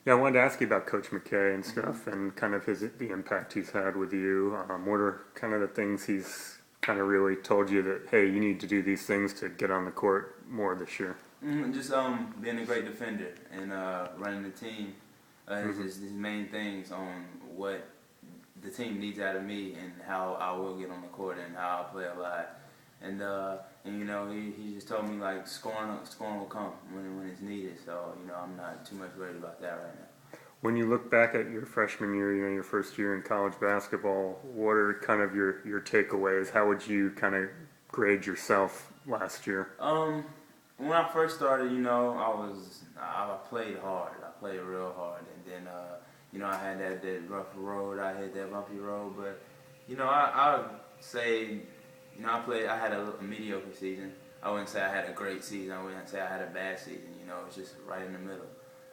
Yeah, I wanted to ask you about Coach McKay and stuff, and kind of the impact he's had with you. What are kind of the things he's kind of really told you that, hey, you need to do these things to get on the court more this year? Just being a great defender and running the team. His main things on what the team needs out of me and how I will get on the court and how I play a lot. And you know, he just told me like scoring will come when it's needed. So you know, I'm not too much worried about that right now. When you look back at your freshman year, you know, your first year in college basketball, what are kind of your takeaways? How would you kind of grade yourself last year? When I first started, you know, I played hard. I played real hard, and then you know, I had that rough road. I had that bumpy road, but you know, I would say, you know, I had a mediocre season. I wouldn't say I had a great season. I wouldn't say I had a bad season. You know, it's just right in the middle.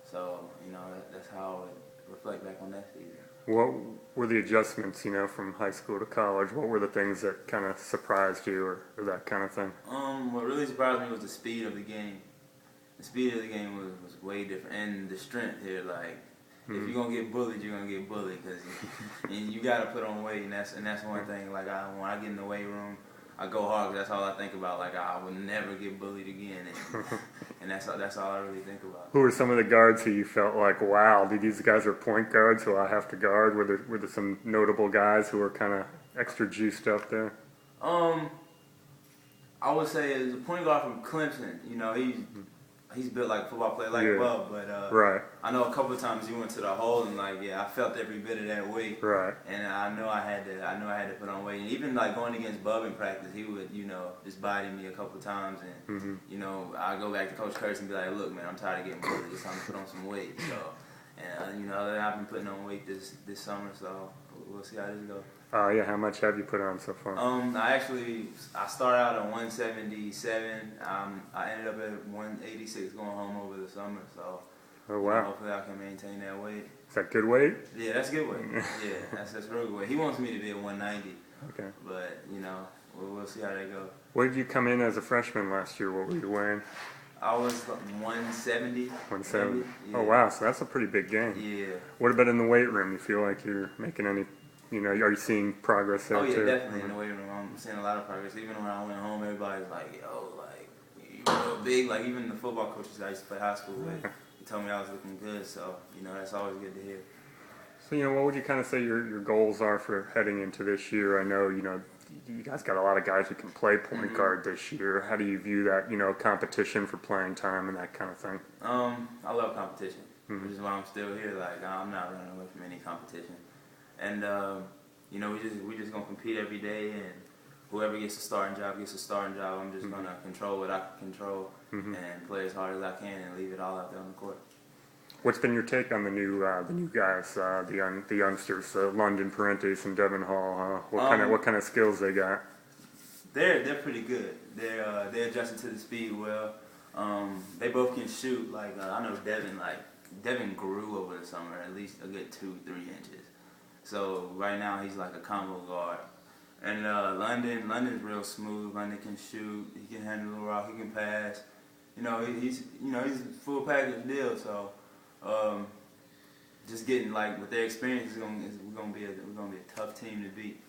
So you know, that's how I would reflect back on that season. What were the adjustments, you know, from high school to college? What were the things that kind of surprised you or that kind of thing? What really surprised me was the speed of the game. The speed of the game was way different, and the strength here. Like, if you're gonna get bullied, you're gonna get bullied because you gotta put on weight, and that's one thing. Like, when I get in the weight room, I go hard 'cause that's all I think about. Like, I would never get bullied again, and that's all I really think about. Who were some of the guards who you felt like, wow, these guys are point guards who I have to guard? Were there some notable guys who were kind of extra juiced up there? I would say as a point guard from Clemson, you know, he's built like a football player, like Bub, but right. I know a couple of times he went to the hole and like, yeah, I felt every bit of that weight, right. And I know I had to put on weight, and even like going against Bub in practice, he would, you know, just body me a couple of times, and you know, I go back to Coach Curtis and be like, look, man, I'm tired of getting bullied, it's time to put on some weight. So, and you know, I've been putting on weight this summer, so we'll see how this goes. Yeah, how much have you put on so far? I started out at 177. I ended up at 186 going home over the summer. So, oh wow! Hopefully I can maintain that weight. Is that good weight? Yeah, that's good weight. Yeah, that's real good weight. He wants me to be at 190. Okay. But you know, we'll see how that goes. Where did you come in as a freshman last year? What were you weighing? I was 170. 170. Yeah. Oh wow! So that's a pretty big gain. Yeah. What about in the weight room? You feel like you're making any? You know, are you seeing progress there too? Oh yeah, definitely in the weight room. I'm seeing a lot of progress. Even when I went home, everybody's like, "Yo, like you real big." Like even the football coaches I used to play high school with, he told me I was looking good. So you know, that's always good to hear. So you know, what would you kind of say your goals are for heading into this year? I know you guys got a lot of guys who can play point guard this year. How do you view that? You know, competition for playing time and that kind of thing. I love competition, which is why I'm still here. Like I'm not running away from any competition. And you know, we just gonna compete every day, and whoever gets a starting job gets a starting job. I'm just gonna control what I can control and play as hard as I can and leave it all out there on the court. What's been your take on the new guys, the youngsters, London Parentes and Devin Hall? What kind of skills they got? They're pretty good. They're adjusting to the speed well. They both can shoot. Like I know Devin grew over the summer at least a good 2-3 inches. So right now he's like a combo guard. And London's real smooth. London can shoot. He can handle the rock. He can pass. You know, he's a full package deal. So just getting like with their experience, we're gonna be a tough team to beat.